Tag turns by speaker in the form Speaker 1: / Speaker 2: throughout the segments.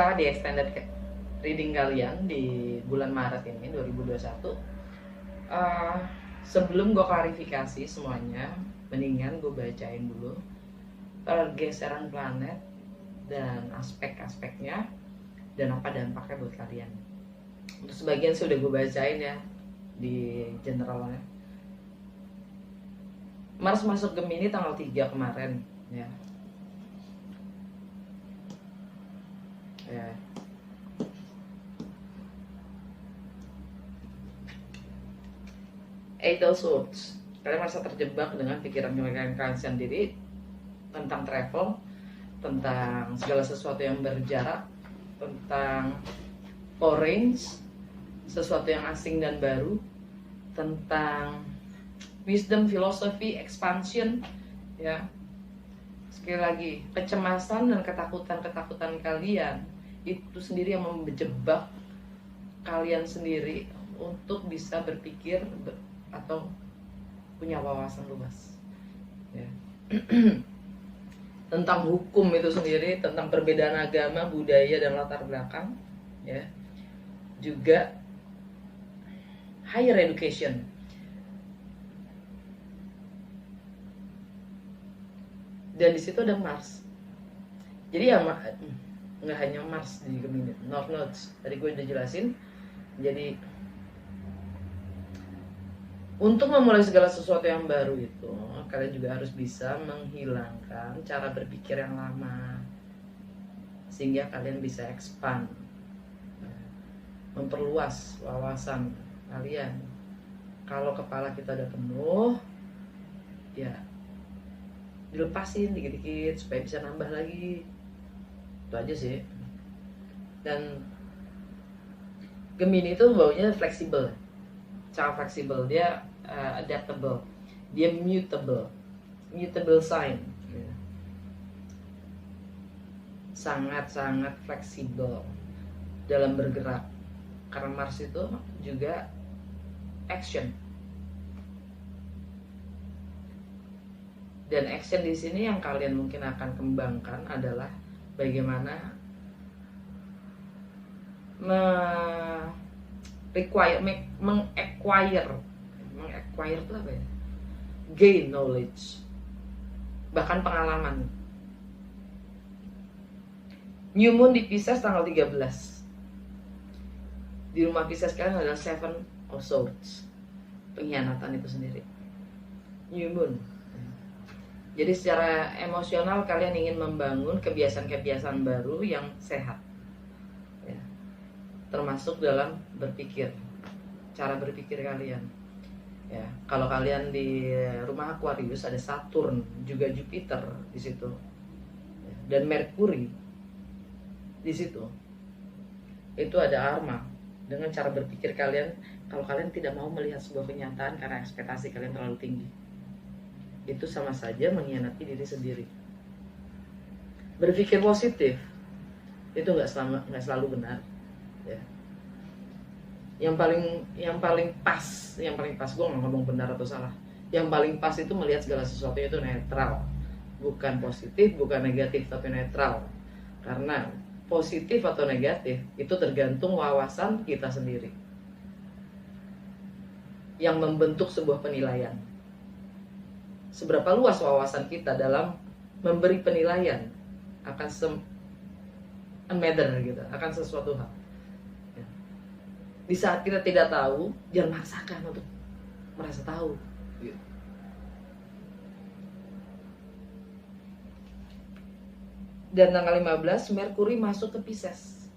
Speaker 1: bicara di extended reading kalian di bulan Maret ini 2021. Sebelum gue klarifikasi semuanya, mendingan gue bacain dulu pergeseran planet dan aspek-aspeknya dan apa dampaknya buat kalian. Untuk sebagian sudah gue bacain ya di generalnya. Mars masuk Gemini tanggal 3 kemarin ya. Eight of Swords. Kalian merasa terjebak dengan pikiran kalian sendiri tentang travel, tentang segala sesuatu yang berjarak, tentang orange, sesuatu yang asing dan baru, tentang wisdom, filosofi, expansion, ya. Sekali lagi, kecemasan dan ketakutan kalian itu sendiri yang menjebak kalian sendiri untuk bisa berpikir atau punya wawasan luas, ya. Tentang hukum itu sendiri, tentang perbedaan agama, budaya dan latar belakang, ya. Juga higher education. Dan di situ ada Mars. Jadi ya nggak hanya Mars di Gemini, North Nodes. Tadi gue udah jelasin. Jadi untuk memulai segala sesuatu yang baru itu, kalian juga harus bisa menghilangkan cara berpikir yang lama, sehingga kalian bisa expand, memperluas wawasan kalian. Kalau kepala kita udah penuh, ya dilepasin dikit-dikit supaya bisa nambah lagi. Itu aja sih. Dan Gemini itu baunya fleksibel, sangat fleksibel. Dia adaptable, dia mutable sign, sangat-sangat fleksibel dalam bergerak, karena Mars itu juga action. Dan action di sini yang kalian mungkin akan kembangkan adalah bagaimana meng-acquire itu apa ya? Gain knowledge, bahkan pengalaman. New Moon di Pisces tanggal 13. Di rumah Pisces kalian adalah Seven of Swords, pengkhianatan itu sendiri. New Moon. Jadi secara emosional kalian ingin membangun kebiasaan-kebiasaan baru yang sehat, ya. Termasuk dalam berpikir, cara berpikir kalian, ya. Kalau kalian di rumah Aquarius ada Saturn, juga Jupiter di situ, ya. Dan Mercury di situ. Itu ada Arma. Dengan cara berpikir kalian, kalau kalian tidak mau melihat sebuah kenyataan karena ekspektasi kalian terlalu tinggi, itu sama saja mengkhianati diri sendiri. Berpikir positif itu nggak selalu benar, ya. Yang paling pas, gue nggak ngomong benar atau salah. Yang paling pas itu melihat segala sesuatu itu netral, bukan positif, bukan negatif, tapi netral. Karena positif atau negatif itu tergantung wawasan kita sendiri yang membentuk sebuah penilaian. Seberapa luas wawasan kita dalam memberi penilaian akan matter gitu, akan sesuatu hal. Ya. Di saat kita tidak tahu, jangan maksakan untuk merasa tahu. Gitu. Dan tanggal 15 Merkuri masuk ke Pisces,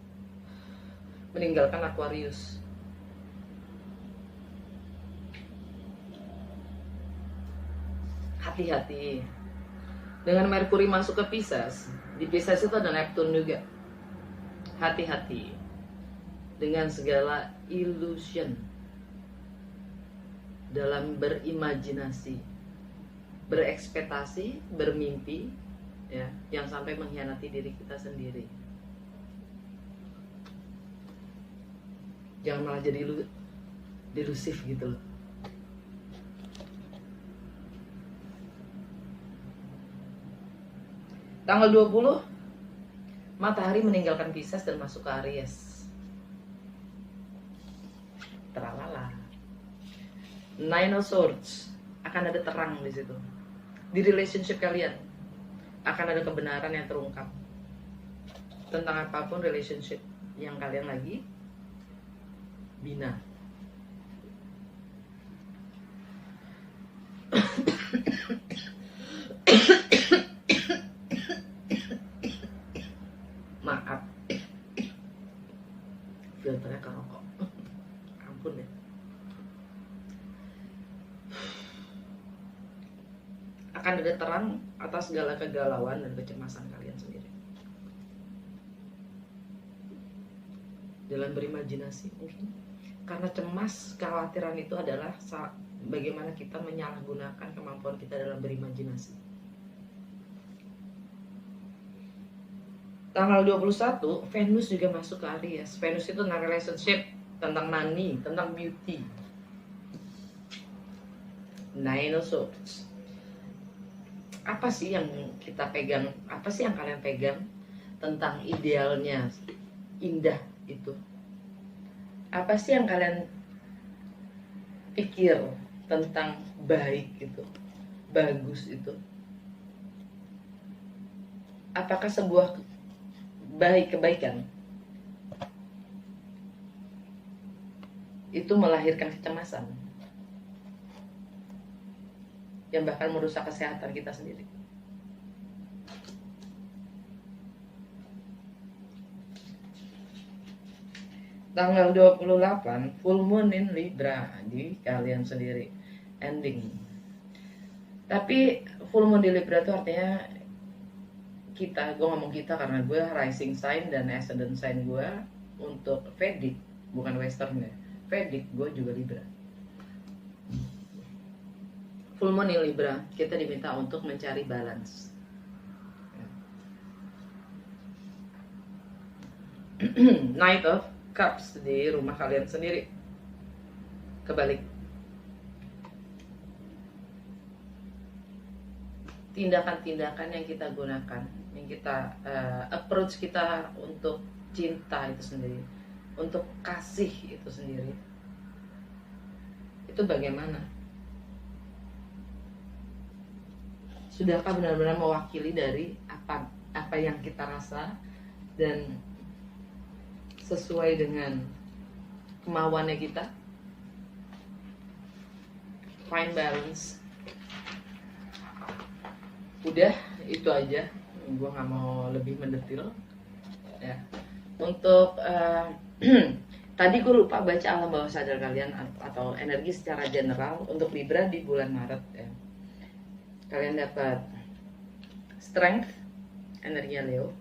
Speaker 1: meninggalkan Aquarius. Hati-hati dengan Merkuri masuk ke Pisces. Di Pisces itu ada Neptune juga. Hati-hati dengan segala illusion dalam berimajinasi, berekspektasi, bermimpi, ya, yang sampai mengkhianati diri kita sendiri. Jangan malah jadi delusif gitu loh. Tanggal 20 Matahari meninggalkan Pisces dan masuk ke Aries. Teralala. Nine of Swords, akan ada terang di situ. Di relationship kalian akan ada kebenaran yang terungkap tentang apapun relationship yang kalian lagi bina. Maaf, filternya kerokok. Ampun deh. Akan ada terang atas segala kegalauan dan kecemasan kalian sendiri. Dalam berimajinasi mungkin. Karena cemas, kekhawatiran itu adalah bagaimana kita menyalahgunakan kemampuan kita dalam berimajinasi. Tanggal 21, Venus juga masuk ke Aries. Venus itu tentang relationship, tentang money, tentang beauty. Nine of Swords. Apa sih yang kita pegang? Apa sih yang kalian pegang tentang idealnya indah itu? Apa sih yang kalian pikir tentang baik itu, bagus itu? Apakah sebuah kebaikan itu melahirkan kecemasan yang bahkan merusak kesehatan kita sendiri? Tanggal 28, full moon in Libra di kalian sendiri, ending. Tapi full moon di Libra itu artinya kita, gue ngomong kita karena gue rising sign dan ascendant sign gue untuk Vedic, bukan Western ya. Vedic gue juga Libra. Full moon in Libra, kita diminta untuk mencari balance. Knight of Cups di rumah kalian sendiri, kebalik. Tindakan-tindakan yang kita gunakan, yang kita approach kita untuk cinta itu sendiri, untuk kasih itu sendiri, itu bagaimana? Sudahkah benar-benar mewakili dari apa yang kita rasa dan sesuai dengan kemauannya kita? Find balance. Udah, itu aja. Gue gak mau lebih mendetil ya. Untuk tadi gue lupa baca alam bawah sadar kalian atau energi secara general untuk Libra di bulan Maret ya. Kalian dapat strength, energi Leo,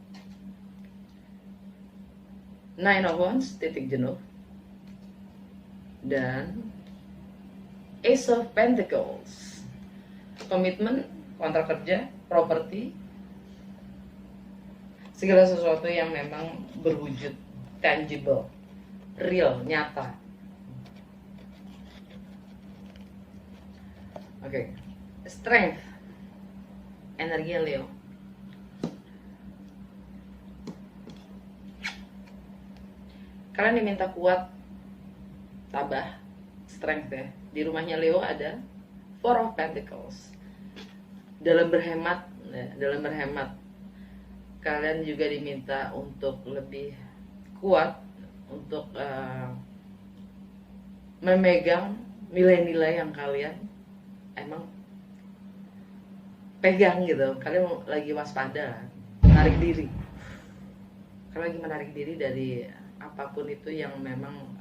Speaker 1: Nine of Wands, titik jenuh, dan Ace of Pentacles, komitmen, kontrak kerja, properti, segala sesuatu yang memang berwujud, tangible, real, nyata. Oke. Strength, energi Leo. Kalian diminta kuat, tabah, strength ya. Di rumahnya Leo ada Four of Pentacles. Dalam berhemat, kalian juga diminta untuk lebih kuat, untuk memegang nilai-nilai yang kalian emang pegang gitu. Kalian lagi waspada, menarik diri. Kalian lagi menarik diri dari apapun itu yang memang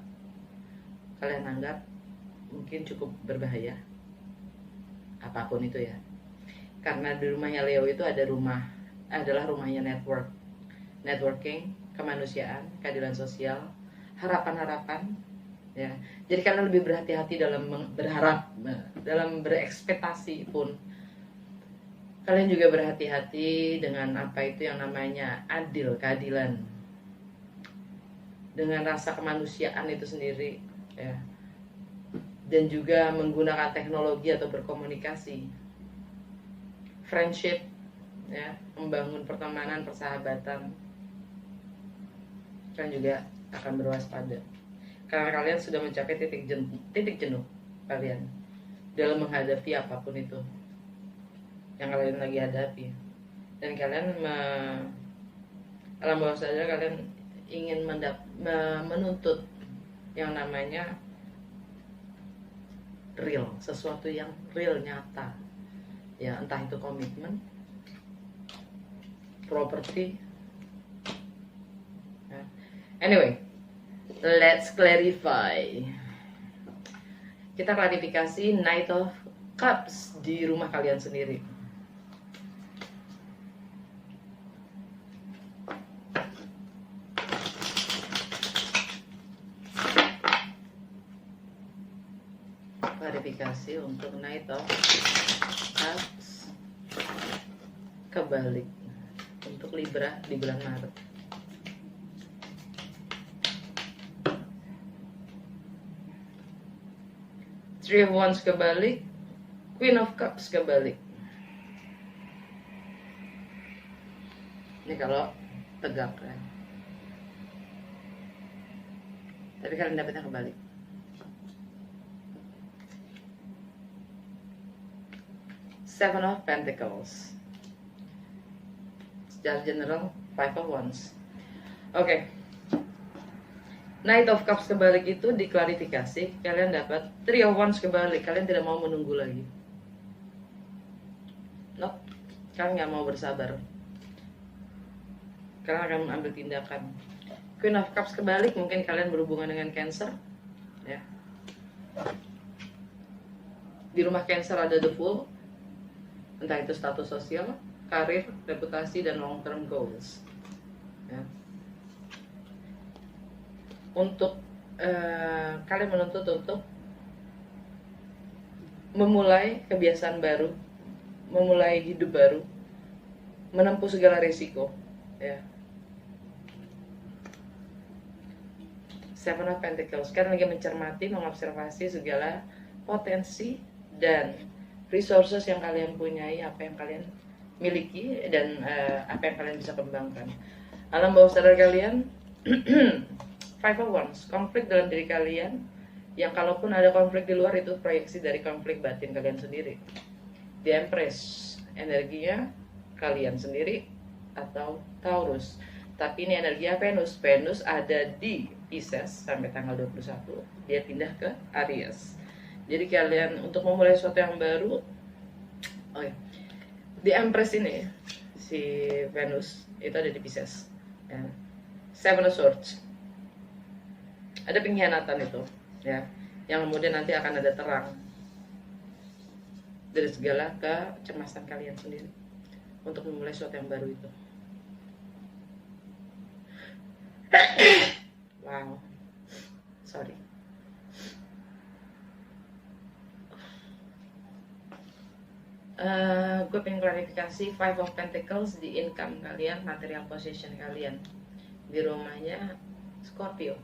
Speaker 1: kalian anggap mungkin cukup berbahaya, apapun itu ya. Karena di rumahnya Leo itu adalah rumahnya networking, kemanusiaan, keadilan sosial, harapan-harapan ya. Jadi kalian lebih berhati-hati dalam berharap, dalam berekspektasi pun. Kalian juga berhati-hati dengan apa itu yang namanya adil, keadilan, dengan rasa kemanusiaan itu sendiri ya. Dan juga menggunakan teknologi atau berkomunikasi, friendship ya, membangun pertemanan, persahabatan, kalian juga akan berwaspada karena kalian sudah mencapai titik jenuh kalian dalam menghadapi apapun itu yang kalian lagi hadapi, dan kalian alam bawah sadar kalian ingin menuntut yang namanya real, sesuatu yang real, nyata, ya, entah itu komitmen, properti, ya. Anyway, let's clarify. Kita klarifikasi Knight of Cups di rumah kalian sendiri. Klarifikasi untuk Knight of Cups kebalik untuk Libra di bulan Maret. Three of Wands kebalik, Queen of Cups kebalik. Ini kalau tegak kan, tapi kalian dapetnya kebalik. Seven of Pentacles. Secara general, Five of Wands. Oke. Knight of Cups kebalik itu diklarifikasi, kalian dapat Three of Wands kebalik. Kalian tidak mau menunggu lagi. Nope. Kalian nggak mau bersabar. Kalian akan mengambil tindakan. Queen of Cups kebalik, mungkin kalian berhubungan dengan Cancer, ya. Di rumah Cancer ada The Fool. Entah itu status sosial, karir, reputasi, dan long term goals, ya. Untuk kalian menuntut untuk memulai kebiasaan baru, memulai hidup baru, menempuh segala risiko, ya. Seven of Pentacles, kalian lagi mencermati, mengobservasi segala potensi dan resources yang kalian punyai, apa yang kalian miliki, dan apa yang kalian bisa kembangkan. Alam bawah sadar kalian Five of Wands, konflik dalam diri kalian, yang kalaupun ada konflik di luar itu proyeksi dari konflik batin kalian sendiri. The Empress, energinya kalian sendiri atau Taurus. Tapi ini energinya Venus. Venus ada di Pisces sampai tanggal 21, dia pindah ke Aries. Jadi kalian untuk memulai sesuatu yang baru, The Empress ini, si Venus itu ada di Pisces, ya. Seven of Swords, ada pengkhianatan itu, ya, yang kemudian nanti akan ada terang dari segala kecemasan kalian sendiri untuk memulai sesuatu yang baru itu. Wow, sorry. Gue pengen klarifikasi Five of Pentacles di income kalian, material possession kalian, di rumahnya Scorpio.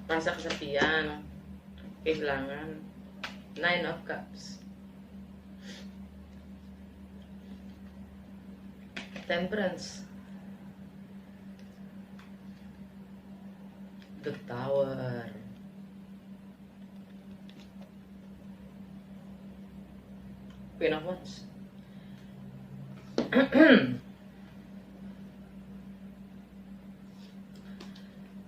Speaker 1: Rasa kesepian, kehilangan. Nine of Cups, Temperance, The Tower, Queen of Wands.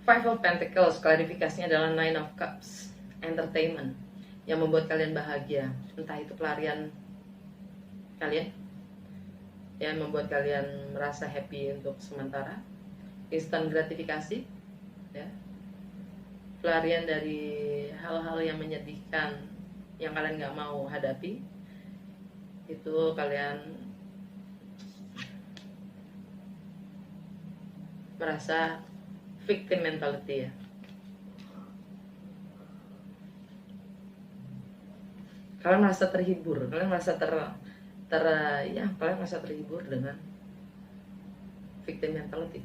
Speaker 1: Five of Pentacles, klarifikasinya adalah Nine of Cups, entertainment, yang membuat kalian bahagia. Entah itu pelarian kalian, yang membuat kalian merasa happy untuk sementara, instant gratifikasi, ya, pelarian dari hal-hal yang menyedihkan yang kalian gak mau hadapi. Itu kalian merasa victim mentality, ya. Kalian merasa terhibur, kalian merasa kalian merasa terhibur dengan victim mentality.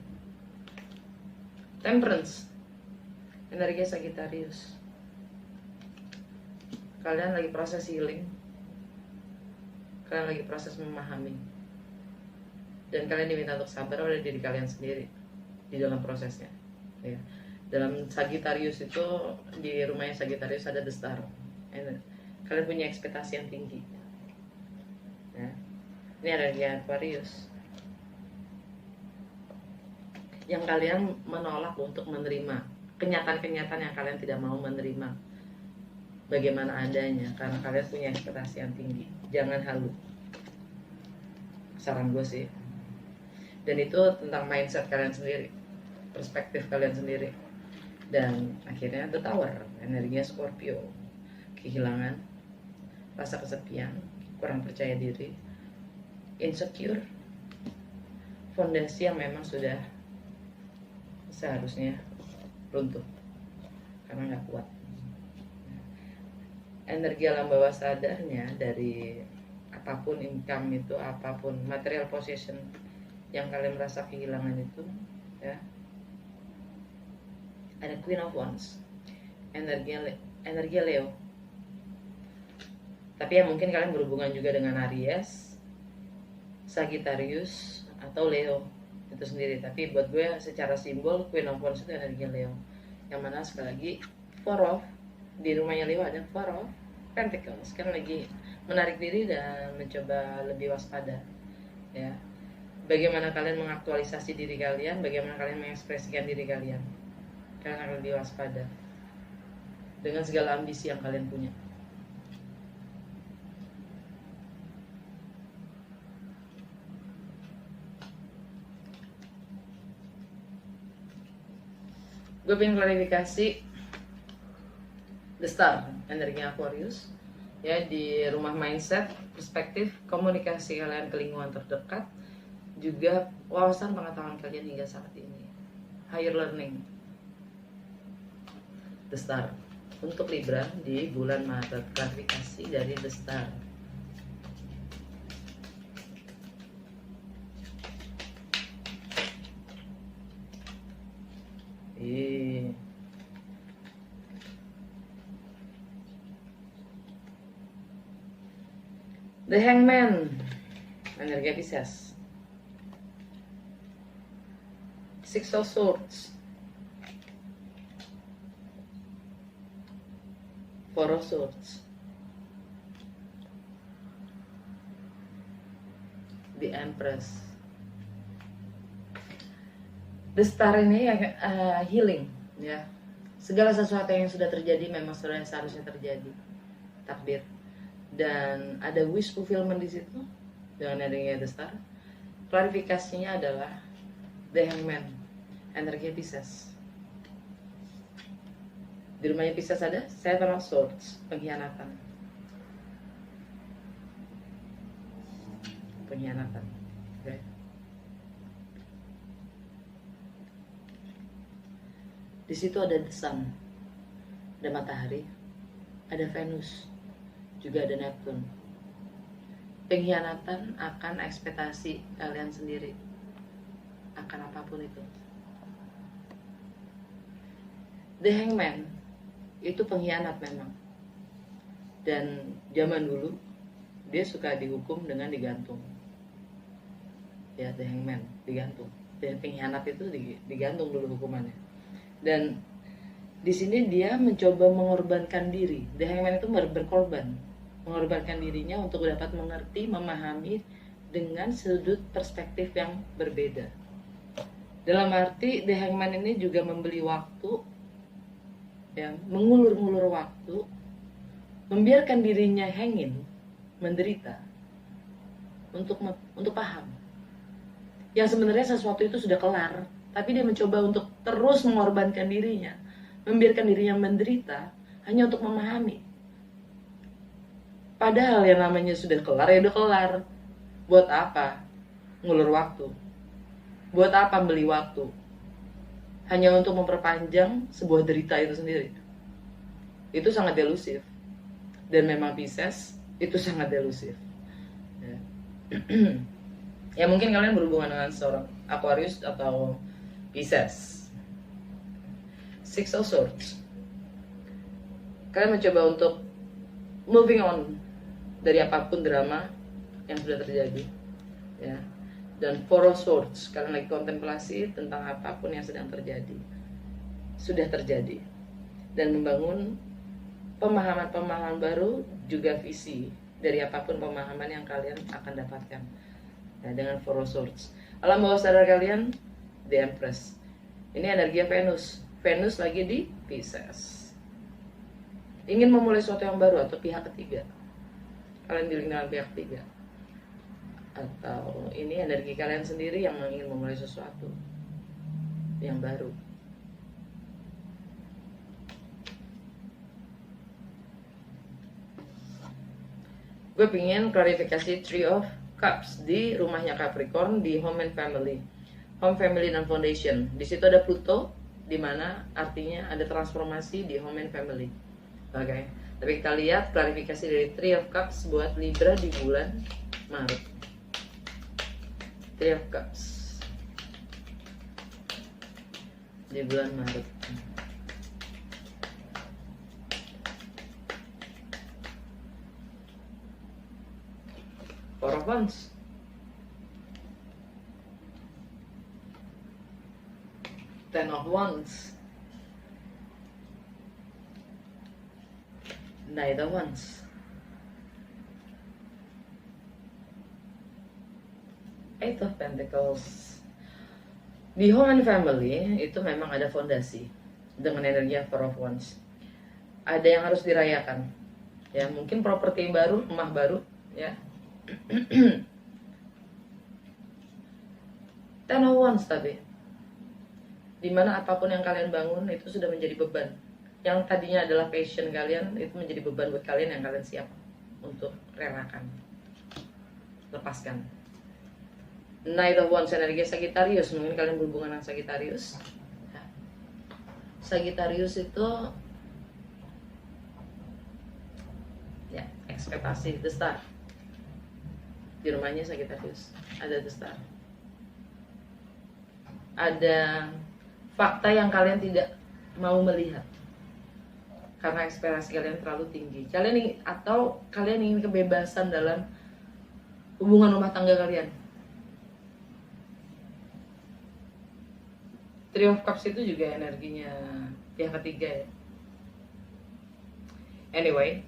Speaker 1: Temperance, energi Sagittarius, kalian lagi proses healing, kalian lagi proses memahami dan kalian diminta untuk sabar oleh diri kalian sendiri di dalam prosesnya, ya. Dalam Sagittarius itu, di rumahnya Sagittarius ada the star. Kalian punya ekspektasi yang tinggi, ya. Ini ada di Aquarius yang kalian menolak untuk menerima kenyataan-kenyataan yang kalian tidak mau menerima bagaimana adanya, karena kalian punya ekspektasi yang tinggi. Jangan halu, saran gue sih. Dan itu tentang mindset kalian sendiri, perspektif kalian sendiri. Dan akhirnya the Tower, energinya Scorpio, kehilangan, rasa kesepian, kurang percaya diri, insecure, fondasi yang memang sudah seharusnya runtuh karena nggak kuat. Energi alam bawah sadarnya dari apapun income itu, apapun material possession yang kalian merasa kehilangan itu, ya, ada Queen of Wands, energi Leo. Tapi ya mungkin kalian berhubungan juga dengan Aries, Sagittarius, atau Leo itu sendiri. Tapi buat gue secara simbol Queen of Wands itu energi Leo, yang mana sekali lagi di rumahnya Leo ada Four of Pentacles, kan lagi menarik diri dan mencoba lebih waspada, ya. Bagaimana kalian mengaktualisasi diri kalian, bagaimana kalian mengekspresikan diri kalian, kalian akan lebih waspada dengan segala ambisi yang kalian punya. Gue pengen klarifikasi the star, energinya Aquarius, ya, di rumah mindset, perspektif, komunikasi kalian ke lingkungan terdekat, juga wawasan pengetahuan kalian hingga saat ini, higher learning, the star. Untuk Libra di bulan Maret, klarifikasi dari the star. The Hangman, energi Pisces. Six of Swords, Four of Swords, The Empress. The Star ini healing, ya. Segala sesuatu yang sudah terjadi memang sudah seharusnya terjadi, takdir. Dan ada wish fulfillment di situ dengan adanya The Star. Klarifikasinya adalah The Hangman, energi Pisces. Di rumahnya Pisces ada Seven of Swords, pengkhianatan. Okay. Di situ ada the sun, ada matahari, ada Venus, juga ada Neptune. Pengkhianatan akan ekspektasi kalian sendiri, akan apapun itu. The Hangman itu pengkhianat memang. Dan zaman dulu dia suka dihukum dengan digantung. Ya, The Hangman digantung. Dan pengkhianat itu digantung dulu hukumannya. Dan di sini dia mencoba mengorbankan diri. The Hangman itu berkorban, mengorbankan dirinya untuk dapat mengerti, memahami dengan sudut perspektif yang berbeda. Dalam arti The Hangman ini juga membeli waktu, ya, mengulur-ngulur waktu, membiarkan dirinya hangin, menderita untuk paham. Yang sebenarnya sesuatu itu sudah kelar, tapi dia mencoba untuk terus mengorbankan dirinya, membiarkan dirinya menderita hanya untuk memahami. Padahal yang namanya sudah kelar, ya udah kelar. Buat apa ngulur waktu? Buat apa beli waktu? Hanya untuk memperpanjang sebuah derita itu sendiri. Itu sangat delusif. Dan memang Pisces itu sangat delusif. Ya. Ya mungkin kalian berhubungan dengan seorang Aquarius atau Pisces. Six of Swords. Kalian mencoba untuk moving on dari apapun drama yang sudah terjadi, ya. Dan Four of Swords, kalian lagi kontemplasi tentang apapun yang sedang terjadi, sudah terjadi, dan membangun pemahaman-pemahaman baru, juga visi dari apapun pemahaman yang kalian akan dapatkan. Nah, dengan Four of Swords, alam bawah sadar kalian, The Empress. Ini energi Venus. Venus lagi di Pisces. Ingin memulai sesuatu yang baru atau pihak ketiga. Kalian dealing dengan pihak ketiga. Atau ini energi kalian sendiri yang ingin memulai sesuatu yang baru. Gue pingin klarifikasi Three of Cups di rumahnya Capricorn, di home and family. Home, family, dan foundation. Di situ ada Pluto, di mana artinya ada transformasi di home and family. Oke. Tapi kita lihat klarifikasi dari Three of Cups buat Libra di bulan Maret. Three of Cups di bulan Maret. Four of Wands. Ten of Wands. Knight of Wands. Eight of Pentacles. Di home and family itu memang ada fondasi dengan energi Four of Wands. Ada yang harus dirayakan. Ya, mungkin properti baru, rumah baru, ya. Ten of Wands tapi dimana apapun yang kalian bangun itu sudah menjadi beban. Yang tadinya adalah passion kalian itu menjadi beban buat kalian yang kalian siap untuk relakan, lepaskan. Knight of Wands energi Sagittarius. Mungkin kalian berhubungan dengan Sagittarius. Sagittarius itu ya, ekspektasi, the star. Di rumahnya Sagittarius ada the star. Ada fakta yang kalian tidak mau melihat karena ekspektasi kalian terlalu tinggi. Kalian ingin kebebasan dalam hubungan rumah tangga kalian. Three of Cups itu juga energinya yang ketiga ya. Anyway,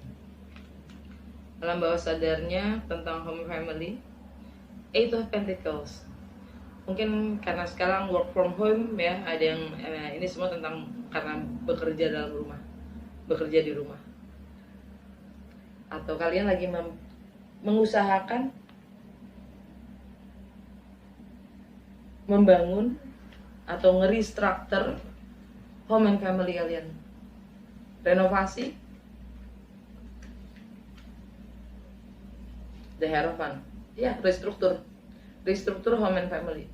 Speaker 1: alam bawah sadarnya tentang home family. Eight of Pentacles. Mungkin karena sekarang work from home ya, ada yang ini semua tentang karena bekerja dalam rumah, bekerja di rumah. Atau kalian lagi mengusahakan membangun atau nge-restructure home and family kalian. Renovasi. The Hierophant. Ya, restruktur home and family.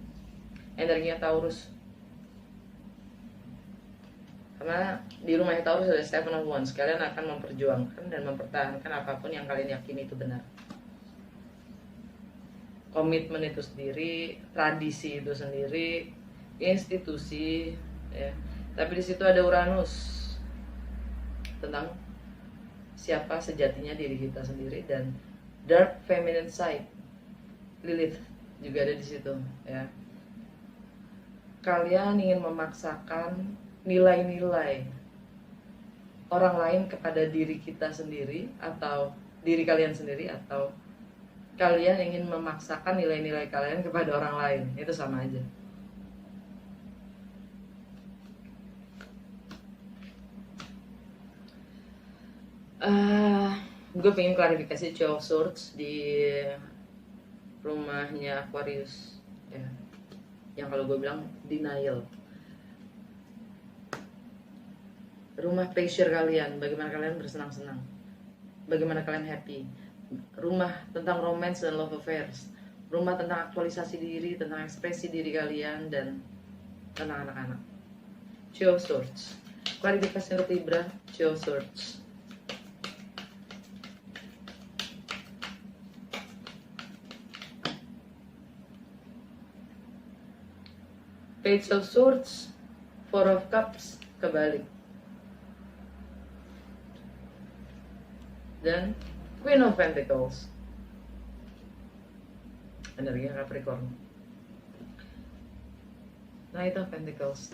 Speaker 1: Energinya Taurus. Karena di rumahnya Taurus ada Seven of Wands. Kalian akan memperjuangkan dan mempertahankan apapun yang kalian yakini itu benar. Komitmen itu sendiri, tradisi itu sendiri, institusi, ya. Tapi di situ ada Uranus tentang siapa sejatinya diri kita sendiri, dan dark feminine side, Lilith juga ada di situ, ya. Kalian ingin memaksakan nilai-nilai orang lain kepada diri kita sendiri atau diri kalian sendiri, atau kalian ingin memaksakan nilai-nilai kalian kepada orang lain. Itu sama aja. Gue pengen klarifikasi Two of Swords di rumahnya Aquarius, ya. Yang kalau gue bilang denial. Rumah pleasure kalian, bagaimana kalian bersenang-senang, bagaimana kalian happy. Rumah tentang romance dan love affairs. Rumah tentang aktualisasi diri, tentang ekspresi diri kalian, dan tentang anak-anak. Two of Swords. Klarifikasi untuk Libra, Two of Swords. Page of Swords, Four of Cups, kebalik. Dan Queen of Pentacles, energinya Capricorn. Knight of Pentacles.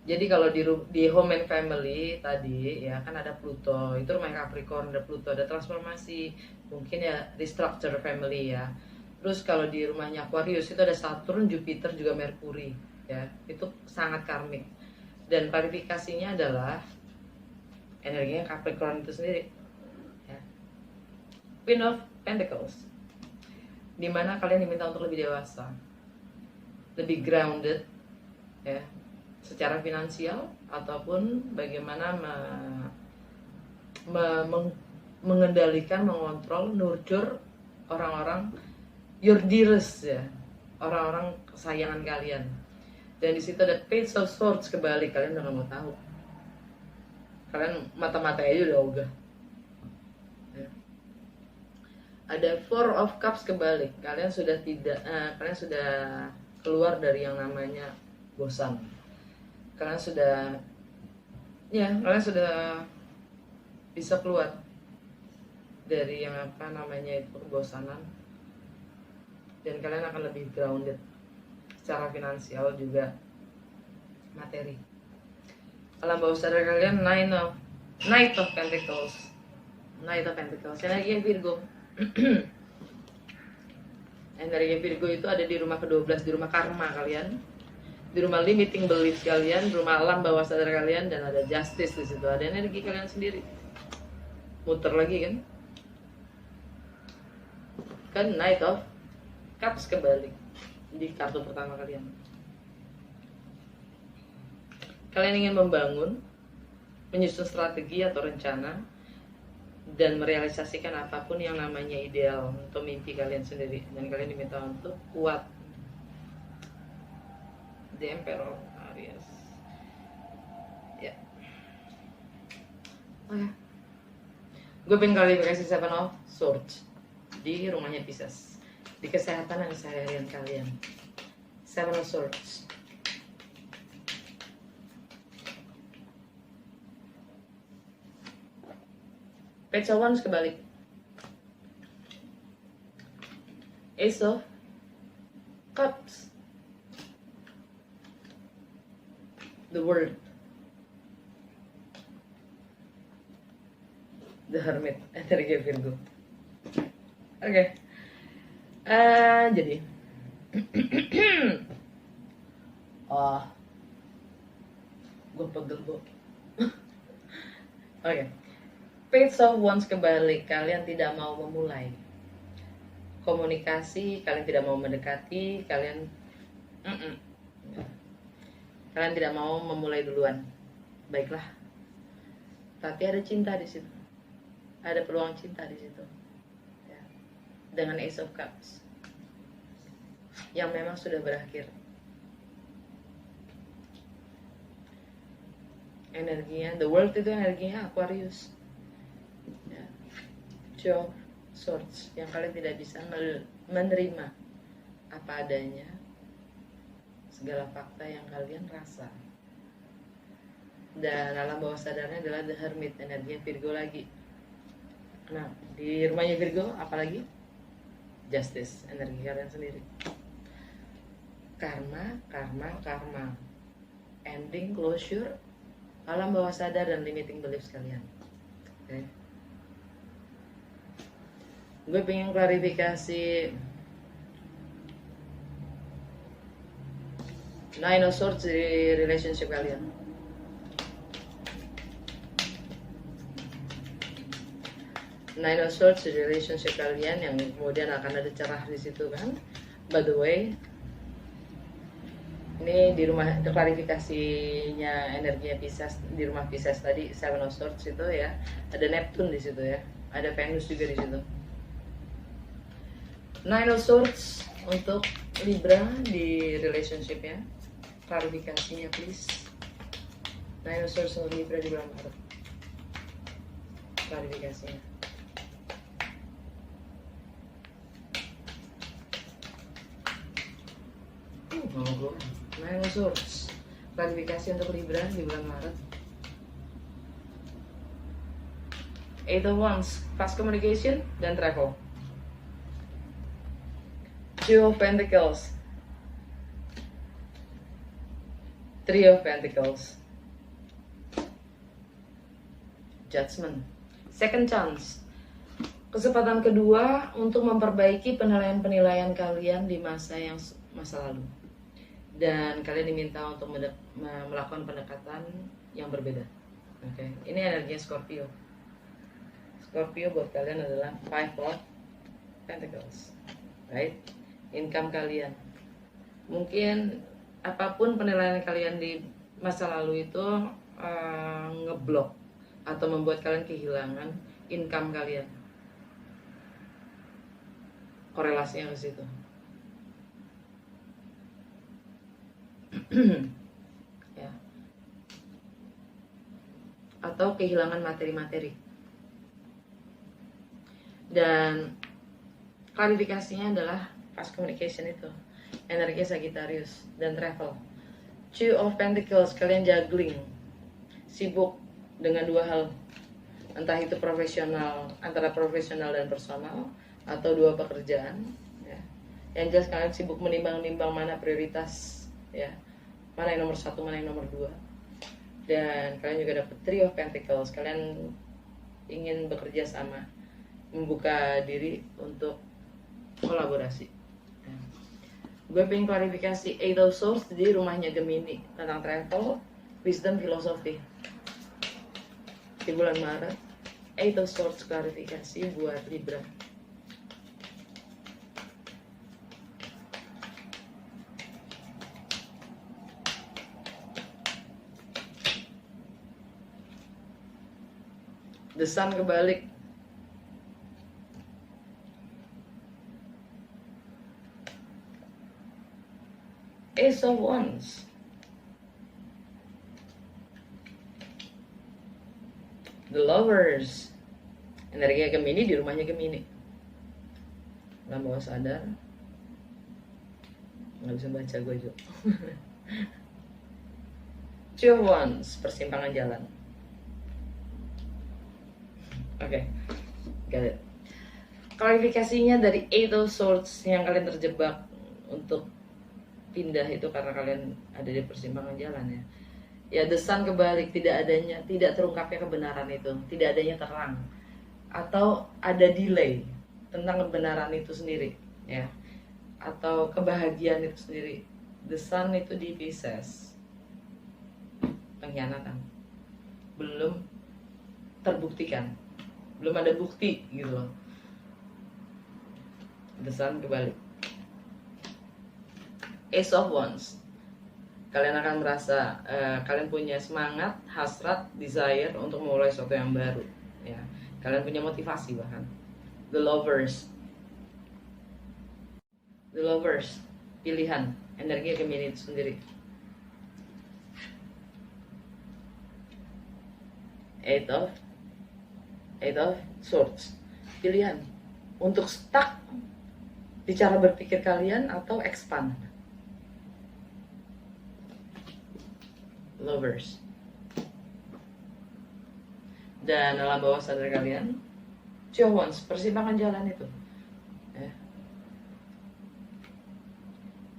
Speaker 1: Jadi kalau di home and family tadi ya kan ada Pluto, itu rumah Capricorn, ada Pluto, ada transformasi, mungkin ya restructure family ya. Terus kalau di rumahnya Aquarius itu ada Saturn, Jupiter juga Mercury ya, itu sangat karmik. Dan klarifikasinya adalah energinya Capricorn itu sendiri ya. Queen of Pentacles, dimana kalian diminta untuk lebih dewasa, lebih grounded ya, secara finansial ataupun bagaimana mengendalikan, mengontrol, nurture orang-orang your dearest ya, orang-orang kesayangan kalian. Dan di situ ada Page of Swords kebalik, kalian udah gak mau tahu, kalian mata-mata aja udah ogah ya. Ada Four of Cups kebalik, kalian sudah keluar dari yang namanya bosan. Kalian sudah bisa keluar dari yang apa namanya itu kebosanan, dan kalian akan lebih grounded secara finansial juga materi. Alam bawah sadar kalian Knight of Pentacles. Energi Virgo. Energi Virgo itu ada di rumah ke-12, di rumah karma kalian, di rumah limiting beliefs kalian, di rumah alam bawah sadar kalian, dan ada justice di situ. Ada energi kalian sendiri. Muter lagi kan Knight of Cups kebalik di kartu pertama kalian. Kalian ingin membangun, menyusun strategi atau rencana, dan merealisasikan apapun yang namanya ideal untuk mimpi kalian sendiri. Dan kalian diminta untuk kuat. The Emperor Aries ya. Oke. Gue pengen klarifikasi Seven of Swords di rumahnya Pisces, di kesehatan dan keseharian kalian. Seven of Swords. Page of Wands kebalik. Ace of Cups. The World. The Hermit. Energi Virgo. Oke. Jadi gue pegel bu. Oke. Page of Wands kebalik, kalian tidak mau memulai komunikasi, kalian tidak mau mendekati, kalian tidak mau memulai duluan. Baiklah. Tapi ada cinta di situ. Ada peluang cinta di situ. Ya. Dengan Ace of Cups yang memang sudah berakhir. Energinya, the world itu energinya Aquarius. Ya. Two of Swords yang kalian tidak bisa menerima apa adanya, segala fakta yang kalian rasa. Dan alam bawah sadarnya adalah The Hermit, energi Virgo lagi. Nah, di rumahnya Virgo apalagi? Justice, energi kalian sendiri. Karma. Ending, closure, alam bawah sadar, dan limiting beliefs kalian. Oke. Gue pengen klarifikasi Nine of Swords di relationship kalian. Nine of Swords di relationship kalian yang kemudian akan ada cerah di situ kan. By the way, ini di rumah klarifikasinya energinya Pisces, di rumah Pisces tadi Seven of Swords itu ya, ada Neptune di situ ya, ada Venus juga di situ. Nine of Swords untuk Libra di relationship ya, klarifikasinya please. Nine of Swords untuk Libra di bulan Maret, klarifikasinya. Nine of Swords, klarifikasi untuk Libra di bulan Maret. Eight of Wands, fast communication dan travel. Two of Pentacles, Three of Pentacles, Judgment, second chance, kesempatan kedua untuk memperbaiki penilaian-penilaian kalian di masa lalu, dan kalian diminta untuk melakukan pendekatan yang berbeda. Oke, ini energinya Scorpio. Scorpio buat kalian adalah Five of Pentacles, right? Income kalian, mungkin apapun penilaian kalian di masa lalu itu ngeblok atau membuat kalian kehilangan income kalian. Korelasinya ke situ. Ya. Atau kehilangan materi-materi. Dan klarifikasinya adalah past communication itu. Energi Sagittarius dan travel. Two of Pentacles, kalian juggling, sibuk dengan dua hal, entah itu profesional, antara profesional dan personal, atau dua pekerjaan, ya. Yang jelas kalian sibuk menimbang-nimbang mana prioritas, ya, mana yang nomor satu, mana yang nomor dua. Dan kalian juga dapat Three of Pentacles, kalian ingin bekerja sama, membuka diri untuk kolaborasi. Ya. Gue pengen klarifikasi Eight of Swords di rumahnya Gemini tentang travel, wisdom, filosofi di bulan Maret. Eight of Swords klarifikasi buat Libra. The Sun kebalik. Ace of Wands. The Lovers. Energi Gemini di rumahnya Gemini. Alam bawah sadar. Nggak bisa baca gue juga. Two of Wands, persimpangan jalan. Oke, got it. Klarifikasinya dari Eight of Swords yang kalian terjebak untuk pindah itu karena kalian ada di persimpangan jalan, ya. Ya, The Sun kebalik, tidak terungkapnya kebenaran itu, tidak adanya terang, atau ada delay tentang kebenaran itu sendiri, ya, atau kebahagiaan itu sendiri. The Sun itu di Pisces, pengkhianatan, belum terbuktikan, belum ada bukti gitu loh. The Sun kebalik. Ace of Wands, kalian akan merasa kalian punya semangat, hasrat, desire untuk memulai sesuatu yang baru, ya. Kalian punya motivasi bahkan. The Lovers, pilihan, energi Gemini itu sendiri. Eight of Swords, pilihan untuk stuck di cara berpikir kalian atau expand. Lovers. Dan alam bawah sadar kalian, Two of Wands, persimpangan jalan itu, ya.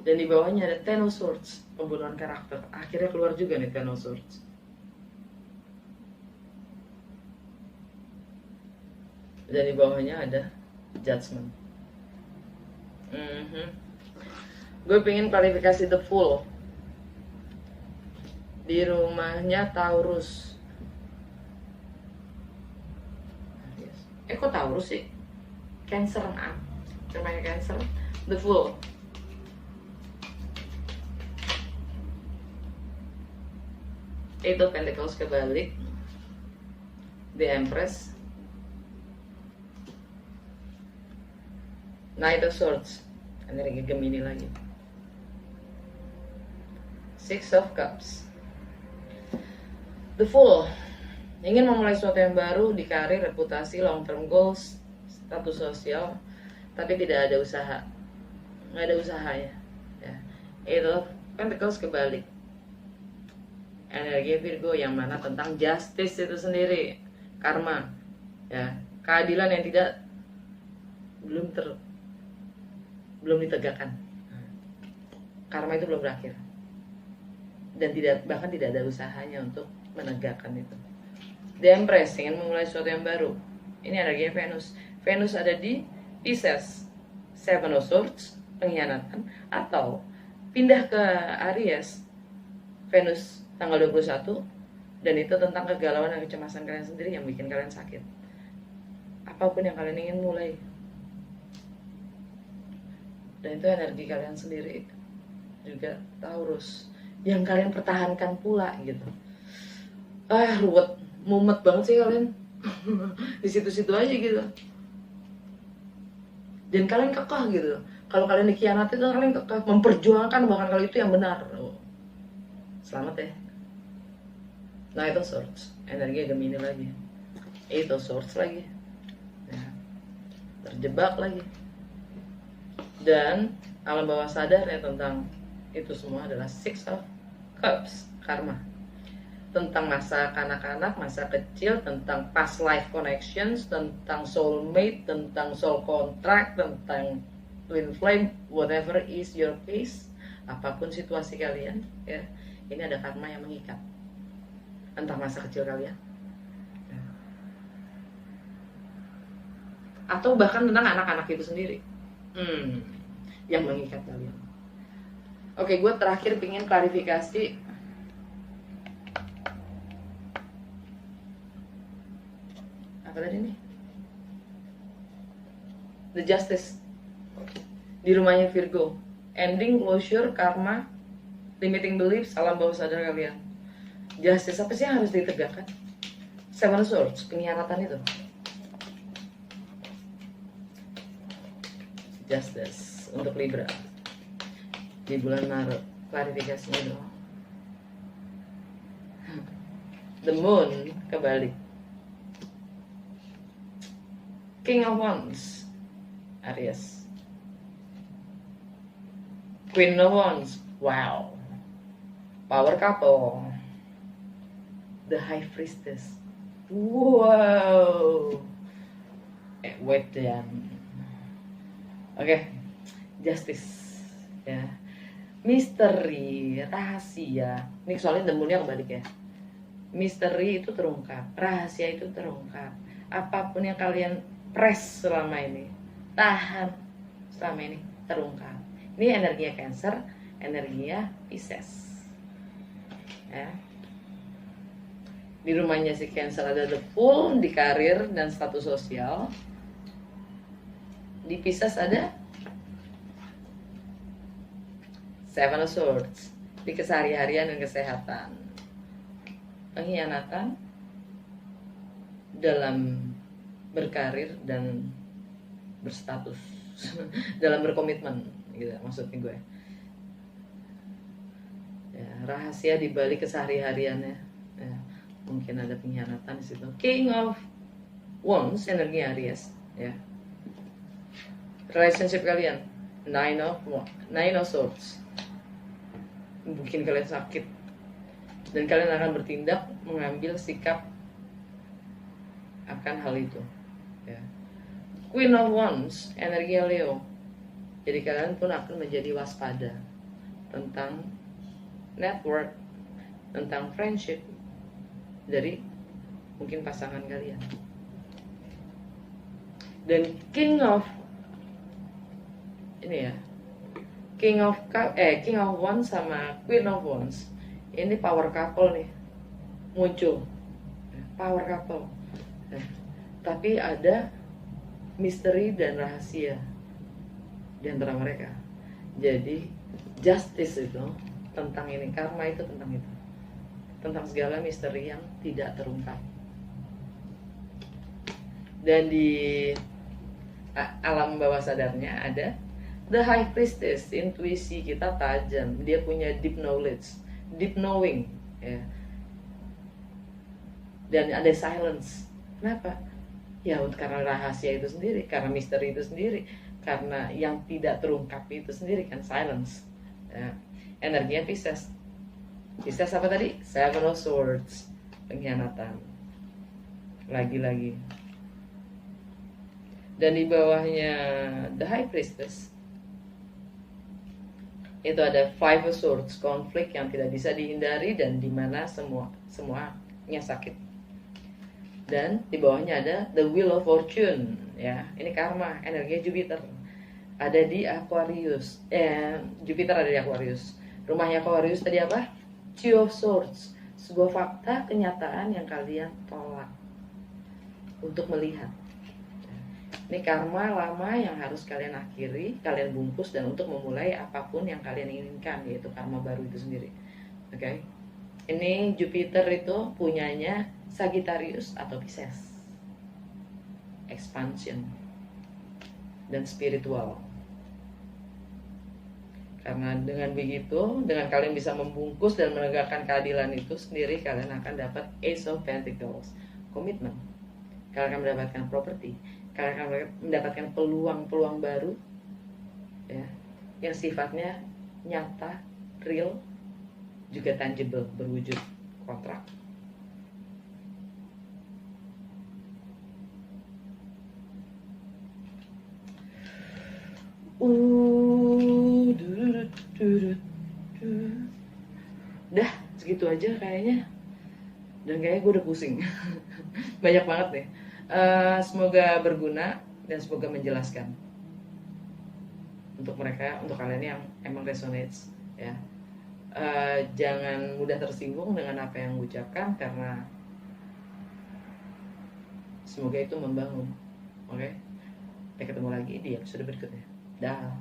Speaker 1: Dan di bawahnya ada Ten of Swords, pembunuhan karakter. Akhirnya keluar juga nih Ten of Swords. Dan di bawahnya ada Judgment. Gue pengen klarifikasi The Fool di rumahnya Taurus. Kok Taurus sih? Cancer, rumahnya Cancer. The Fool. Eight of Pentacles kebalik. The Empress. Knight of Swords, energi Gemini lagi. Six of Cups. The Fool, ingin memulai sesuatu yang baru di karir, reputasi, long term goals, status sosial, tapi tidak ada usaha, nggak ada usahanya, ya. Eight of Pentacles kebalik, energi Virgo yang mana tentang justice itu sendiri, karma, ya, keadilan yang belum ditegakkan, karma itu belum berakhir. dan bahkan tidak ada usahanya untuk menegakkan itu. The Empress ingin memulai sesuatu yang baru. Ini energinya Venus. Venus ada di Pisces, Seven of Swords, pengkhianatan, atau pindah ke Aries, Venus tanggal 21, dan itu tentang kegalauan dan kecemasan kalian sendiri yang bikin kalian sakit. Apapun yang kalian ingin mulai, dan itu energi kalian sendiri. Juga Taurus yang kalian pertahankan pula gitu. Ruwet, mumet banget sih kalian di situ-situ aja gitu. Dan kalian kekeh gitu. Kalau kalian dikhianati itu kalian kekeh memperjuangkan bahkan kalau itu yang benar. Selamat ya. Nah itu Swords, energi Gemini lagi. Itu Swords lagi. Ya. Terjebak lagi. Dan alam bawah sadar ya tentang itu semua adalah Six of Cups, karma. Tentang masa kanak-kanak, masa kecil, tentang past life connections, tentang soulmate, tentang soul contract, tentang twin flame, whatever is your case, apapun situasi kalian, ya, ini ada karma yang mengikat. Entah masa kecil kalian, ya, atau bahkan tentang anak-anak itu sendiri, yang mengikat kalian. Oke, gue terakhir pengen klarifikasi. Apa tadi nih? The Justice. Di rumahnya Virgo. Ending, closure, karma, limiting beliefs, alam bawah sadar kalian. Justice, apa sih yang harus ditegakkan? Seven of Swords, pengkhianatan itu. Justice untuk Libra di bulan Maret, klarifikasinya dong. The Moon kebalik. King of Wands, Aries. Queen of Wands, wow. Power couple. The High Priestess, wow. Wait then. Oke, Justice, ya. Misteri, rahasia. Ini soalnya demunnya kebalik ya. Misteri itu terungkap, rahasia itu terungkap. Apapun yang kalian press selama ini, tahan selama ini, terungkap. Ini energinya Cancer, energinya Pisces. Ya. Di rumahnya si Cancer ada the Fool, di karir dan status sosial. Di Pisces ada Seven of Swords, di keseharian dan kesehatan. Pengkhianatan dalam berkarir dan berstatus, dalam berkomitmen gitu maksudnya gue. Ya, rahasia di balik kesehariannya. Ya, mungkin ada pengkhianatan di situ. King of Wands, energi Aries, ya. Relationship kalian, Nine of Swords. Mungkin kalian sakit dan kalian akan bertindak mengambil sikap akan hal itu, ya. Queen of Wands, energi Leo. Jadi kalian pun akan menjadi waspada tentang network, tentang friendship dari mungkin pasangan kalian. Dan King of ini ya, King of Wands sama Queen of Wands, ini power couple nih muncul, power couple. Tapi ada misteri dan rahasia di antara mereka. Jadi justice itu tentang ini, karma itu tentang itu, tentang segala misteri yang tidak terungkap. Dan di alam bawah sadarnya ada The High Priestess, intuisi kita tajam, dia punya deep knowledge, deep knowing, ya. Dan ada silence. Kenapa? Ya karena rahasia itu sendiri, karena misteri itu sendiri, karena yang tidak terungkap itu sendiri kan, silence. Ya. Energinya Pisces. Pisces apa tadi? Seven of Swords, pengkhianatan. Lagi-lagi. Dan di bawahnya The High Priestess Itu ada Five of Swords, konflik yang tidak bisa dihindari dan dimana semuanya sakit. Dan di bawahnya ada The Wheel of Fortune, ya. Ini karma, energi Jupiter. Ada di Aquarius. Jupiter ada di Aquarius. Rumahnya Aquarius tadi apa? Two of Swords. Sebuah fakta kenyataan yang kalian tolak untuk melihat. Ini karma lama yang harus kalian akhiri, kalian bungkus, dan untuk memulai apapun yang kalian inginkan, yaitu karma baru itu sendiri. Oke. Ini Jupiter itu punyanya Sagittarius atau Pisces. Expansion dan spiritual. Karena dengan begitu, dengan kalian bisa membungkus dan menegakkan keadilan itu sendiri, kalian akan dapat Ace of Pentacles, komitmen. Kalian akan mendapatkan properti, kalian akan mendapatkan peluang-peluang baru, ya, yang sifatnya nyata, real, juga tangible, berwujud kontrak. Udah segitu aja kayaknya, dan kayaknya gue udah pusing. Banyak banget nih. Semoga berguna dan semoga menjelaskan untuk mereka, untuk kalian yang emang resonates, ya. Jangan mudah tersinggung dengan apa yang gue ucapkan, karena semoga itu membangun. Oke, kita ketemu lagi di episode berikutnya. Dah.